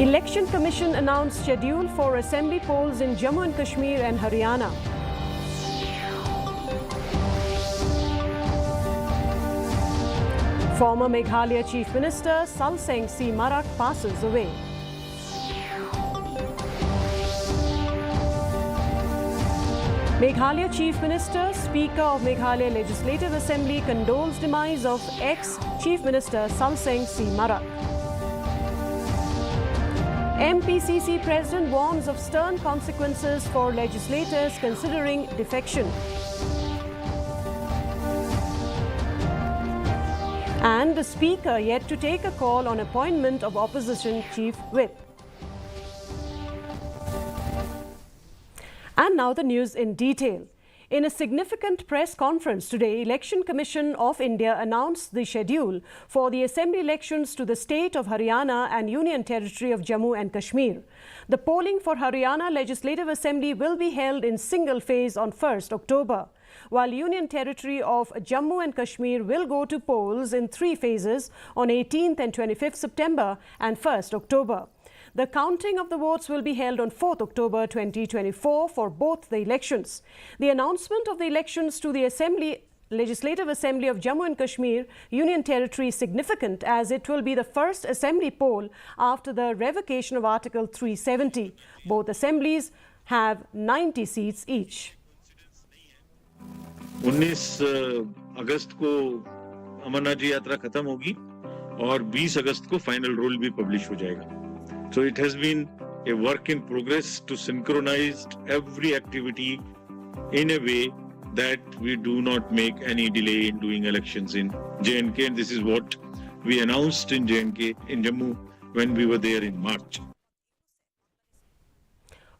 Election Commission announced schedule for assembly polls in Jammu and Kashmir and Haryana. Former Meghalaya Chief Minister Salseng C. Marak passes away. Meghalaya Chief Minister, Speaker of Meghalaya Legislative Assembly condoles demise of ex-Chief Minister Salseng C. Marak. MPCC President warns of stern consequences for legislators considering defection. And the Speaker yet to take a call on appointment of Opposition Chief Whip. And now the news in detail. In a significant press conference today, Election Commission of India announced the schedule for the assembly elections to the state of Haryana and Union Territory of Jammu and Kashmir. The polling for Haryana Legislative Assembly will be held in single phase on 1st October, while Union Territory of Jammu and Kashmir will go to polls in 3 phases on 18th and 25th September and 1st October. The counting of the votes will be held on 4th October 2024 for both the elections. The announcement of the elections to the Legislative Assembly of Jammu and Kashmir Union Territory is significant as it will be the first assembly poll after the revocation of Article 370. Both assemblies have 90 seats each. 19 अगस्त को अमरनाथ जी यात्रा खत्म होगी और 20 अगस्त को final role भी publish हो जाएगा. So it has been a work in progress to synchronize every activity in a way that we do not make any delay in doing elections in J&K, and this is what we announced in J&K, in Jammu, when we were there in March.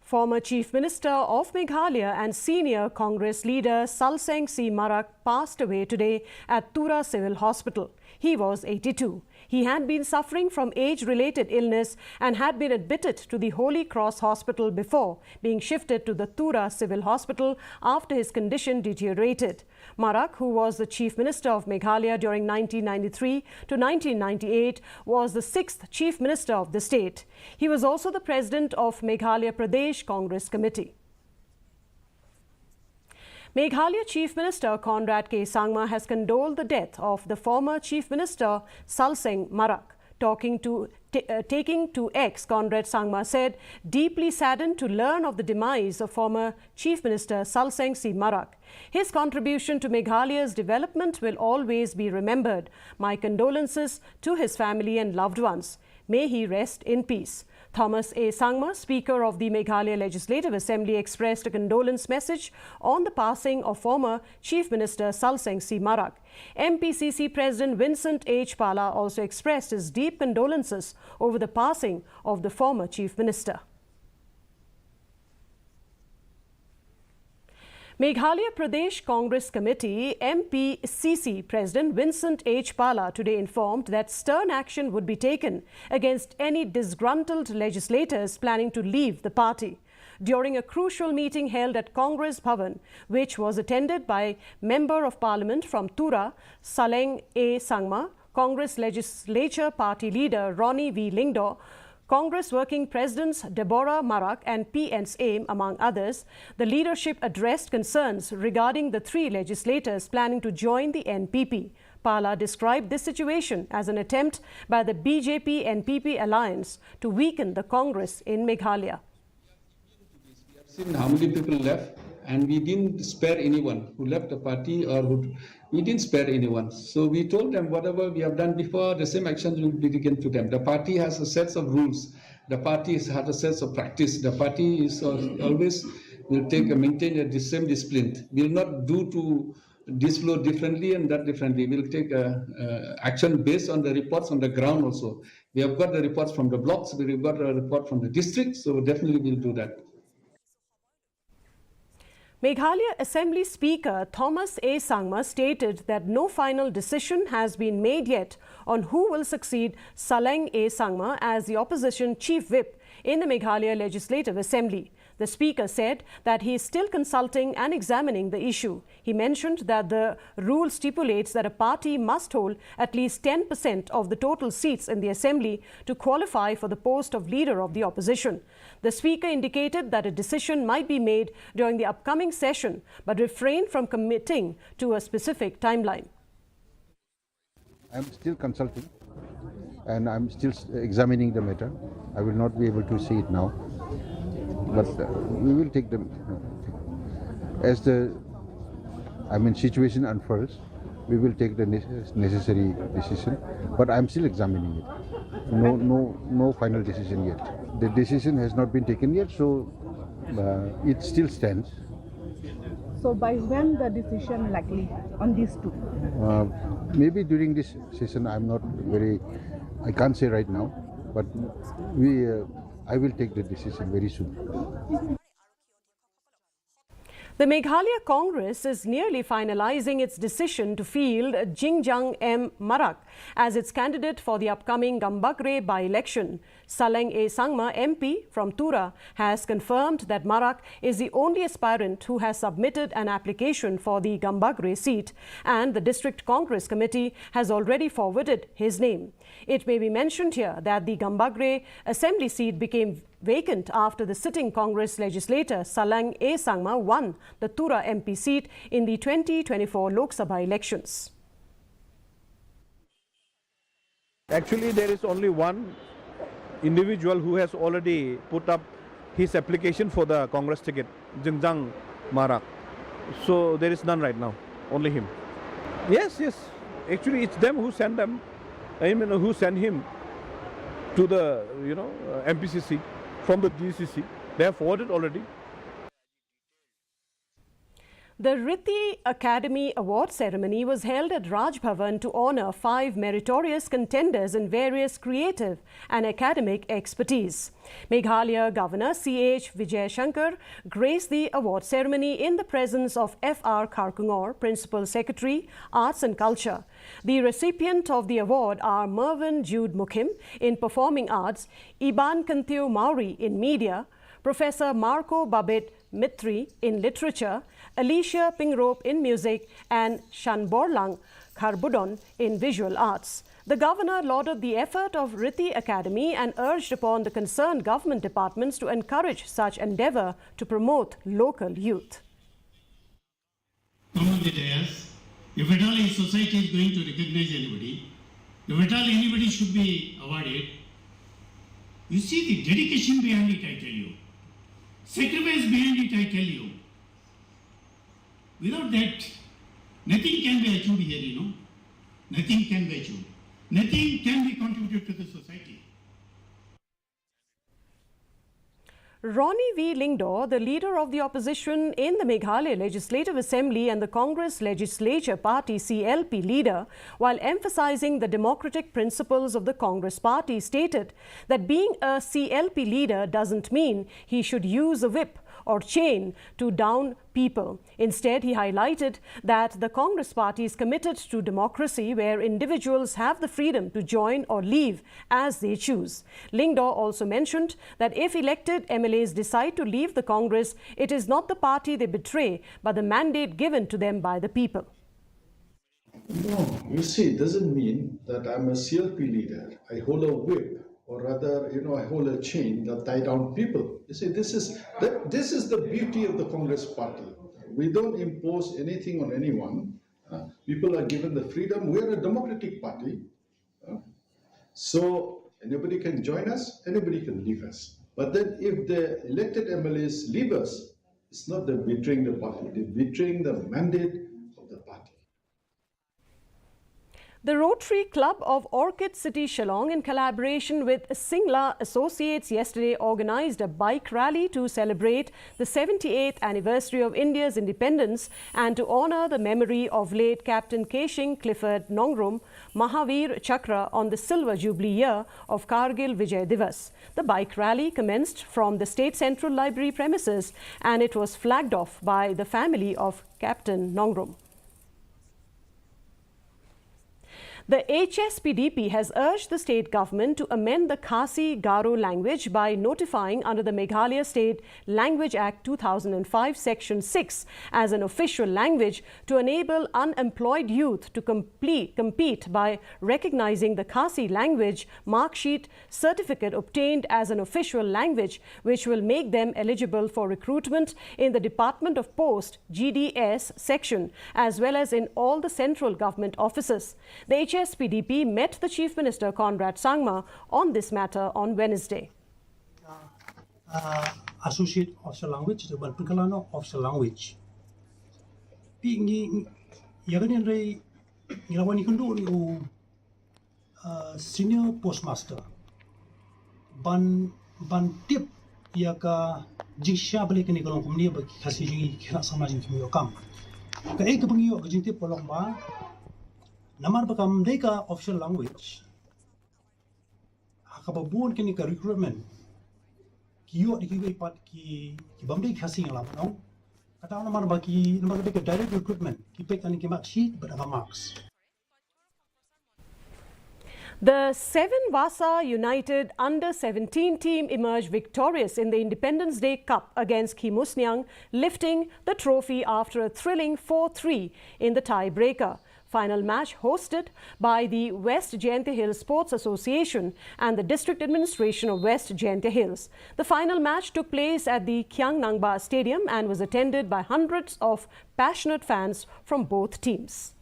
Former Chief Minister of Meghalaya and senior Congress leader Salseng C. Marak passed away today at Tura Civil Hospital. He was 82. He had been suffering from age-related illness and had been admitted to the Holy Cross Hospital before being shifted to the Tura Civil Hospital after his condition deteriorated. Marak, who was the Chief Minister of Meghalaya during 1993 to 1998, was the 6th Chief Minister of the state. He was also the President of Meghalaya Pradesh Congress Committee. Meghalaya Chief Minister Conrad K Sangma has condoled the death of the former Chief Minister Salseng Marak. Taking to X, Conrad Sangma said, deeply saddened to learn of the demise of former Chief Minister Salseng C. Marak. His contribution to Meghalaya's development will always be remembered. My condolences to his family and loved ones. May he rest in peace. Thomas A. Sangma, Speaker of the Meghalaya Legislative Assembly, expressed a condolence message on the passing of former Chief Minister Salseng C. Marak. MPCC President Vincent H Pala also expressed his deep condolences over the passing of the former Chief Minister. Meghalaya Pradesh Congress Committee MPCC President Vincent H Pala today informed that stern action would be taken against any disgruntled legislators planning to leave the party. During a crucial meeting held at Congress Bhavan, which was attended by Member of Parliament from Tura, Salseng A Sangma, Congress Legislature Party Leader Ronnie V. Lingdo, Congress Working Presidents Deborah Marak and P.N. Aim, among others, the leadership addressed concerns regarding the 3 legislators planning to join the NPP. Pala described this situation as an attempt by the BJP-NPP alliance to weaken the Congress in Meghalaya. We have seen how many people left, and we didn't spare anyone who left the party we didn't spare anyone. So we told them whatever we have done before, the same actions will be taken to them. The party has a set of rules. The party has a set of practice. The party is always will maintain the same discipline. We will not do to this flow differently and that differently. We will take action based on the reports on the ground also. We have got the reports from the blocks. We have got a report from the district. So definitely we will do that. Meghalaya Assembly Speaker Thomas A. Sangma stated that no final decision has been made yet on who will succeed Salseng A. Sangma as the opposition chief whip in the Meghalaya Legislative Assembly. The Speaker said that he is still consulting and examining the issue. He mentioned that the rule stipulates that a party must hold at least 10% of the total seats in the Assembly to qualify for the post of Leader of the Opposition. The Speaker indicated that a decision might be made during the upcoming session, but refrained from committing to a specific timeline. I'm still consulting and I'm still examining the matter. I will not be able to see it now, but we will take them as the situation unfolds. We will take the necessary decision, but I'm still examining it. No final decision yet. The decision has not been taken yet, so it still stands. So by when the decision likely on these two? Maybe during this session. I can't say right now, but I will take the decision very soon. The Meghalaya Congress is nearly finalizing its decision to field Jingjang M. Marak as its candidate for the upcoming Gambagre by-election. Saleng A Sangma MP from Tura has confirmed that Marak is the only aspirant who has submitted an application for the Gambagre seat, and the District Congress Committee has already forwarded his name. It may be mentioned here that the Gambagre Assembly seat became vacant after the sitting Congress legislator Saleng A Sangma won the Tura MP seat in the 2024 Lok Sabha elections. Actually, there is only one individual who has already put up his application for the Congress ticket, Jingjang Marak. So there is none right now, only him. Yes. Actually, it's them who send them. Who send him to the MPCC from the DCC. They have forwarded already. The Riti Academy Award ceremony was held at Raj Bhavan to honour 5 meritorious contenders in various creative and academic expertise. Meghalaya Governor CH Vijay Shankar graced the award ceremony in the presence of Fr Kharkungor, Principal Secretary, Arts and Culture. The recipient of the award are Mervyn Jude Mukhim in Performing Arts, Iban Kantiu Mauri in Media, Professor Marco Babit Mitri in Literature, Alicia Pingrop in Music, and Shanborlang Kharbudon in Visual Arts. The Governor lauded the effort of Riti Academy and urged upon the concerned government departments to encourage such endeavour to promote local youth. Come on the dais. If at all a society is going to recognize anybody, if at all anybody should be awarded, you see the dedication behind it, I tell you. Sacrifice behind it, I tell you. Without that, nothing can be achieved here, Nothing can be achieved. Nothing can be contributed to the society. Ronnie V. Lingdor, the leader of the opposition in the Meghalaya Legislative Assembly and the Congress Legislature Party CLP Leader, while emphasizing the democratic principles of the Congress Party, stated that being a CLP leader doesn't mean he should use a whip or chain to down people. Instead, he highlighted that the Congress Party is committed to democracy where individuals have the freedom to join or leave as they choose. Lingdor also mentioned that if elected MLAs decide to leave the Congress, it is not the party they betray, but the mandate given to them by the people. No, you see, it doesn't mean that I'm a CLP leader. I hold a whip, or rather, I hold a chain that tie down people. You see, this is the beauty of the Congress Party. We don't impose anything on anyone. People are given the freedom. We are a democratic party. So anybody can join us, anybody can leave us. But then if the elected MLAs leave us, it's not them betraying the party, they're betraying the mandate of the party. The Rotary Club of Orchid City Shillong, in collaboration with Singla Associates, yesterday organised a bike rally to celebrate the 78th anniversary of India's independence and to honour the memory of late Captain Keshing Clifford Nongrum Mahavir Chakra on the Silver Jubilee year of Kargil Vijay Divas. The bike rally commenced from the State Central Library premises and it was flagged off by the family of Captain Nongrum. The HSPDP has urged the state government to amend the Khasi Garo language by notifying under the Meghalaya State Language Act 2005 Section 6 as an official language to enable unemployed youth to compete by recognizing the Khasi language mark sheet certificate obtained as an official language, which will make them eligible for recruitment in the Department of Post GDS section as well as in all the central government offices. The HSPDP met the Chief Minister Conrad Sangma on this matter on Wednesday. Associate Official Language, the Balpikalano Official Language. Being Yaganin Ray, Yawani Kundu, Senior Postmaster, Ban Tip Yaka Jishablik and Nicolon Kumnia, but Kasiji cannot samajin to your come. The Ekabungi of Jinti Polomba. Namar bakam deka official language. Hakababun kini ka recruitment. Kiyo di kiwi pat ki bamdei khasi ngalam no. Kata namar baki namar deka direct recruitment. Ki pek tani ki mark sheet but marks. The Seven Vasa United Under-17 team emerged victorious in the Independence Day Cup against Kimusnyang, lifting the trophy after a thrilling 4-3 in the tie-breaker. Final match hosted by the West Jaintia Hills Sports Association and the District Administration of West Jaintia Hills. The final match took place at the Kyang Nangba Stadium and was attended by hundreds of passionate fans from both teams.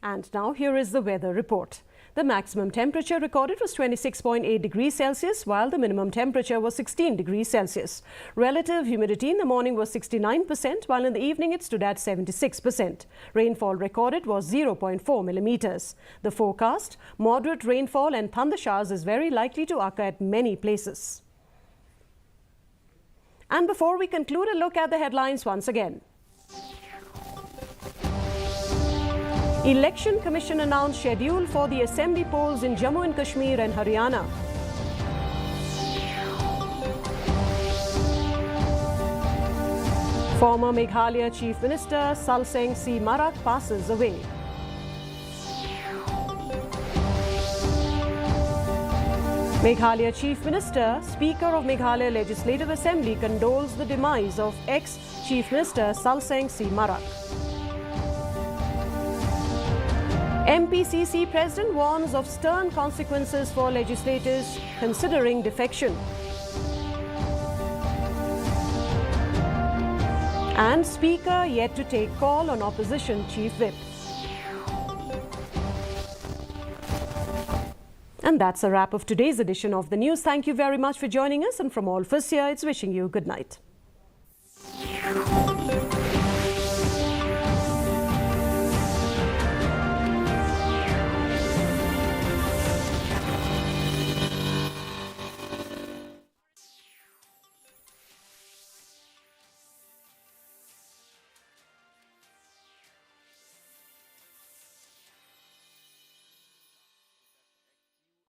And now here is the weather report. The maximum temperature recorded was 26.8 degrees Celsius, while the minimum temperature was 16 degrees Celsius. Relative humidity in the morning was 69%, while in the evening it stood at 76%. Rainfall recorded was 0.4 millimeters. The forecast, moderate rainfall and thunder showers is very likely to occur at many places. And before we conclude, a look at the headlines once again. Election Commission announced schedule for the assembly polls in Jammu and Kashmir and Haryana. Former Meghalaya Chief Minister Salseng C. Marak passes away. Meghalaya Chief Minister, Speaker of Meghalaya Legislative Assembly condoles the demise of ex-Chief Minister Salseng C. Marak. MPCC President warns of stern consequences for legislators considering defection. And Speaker yet to take call on Opposition Chief Whip. And that's a wrap of today's edition of the news. Thank you very much for joining us, and from all of us here, it's wishing you good night.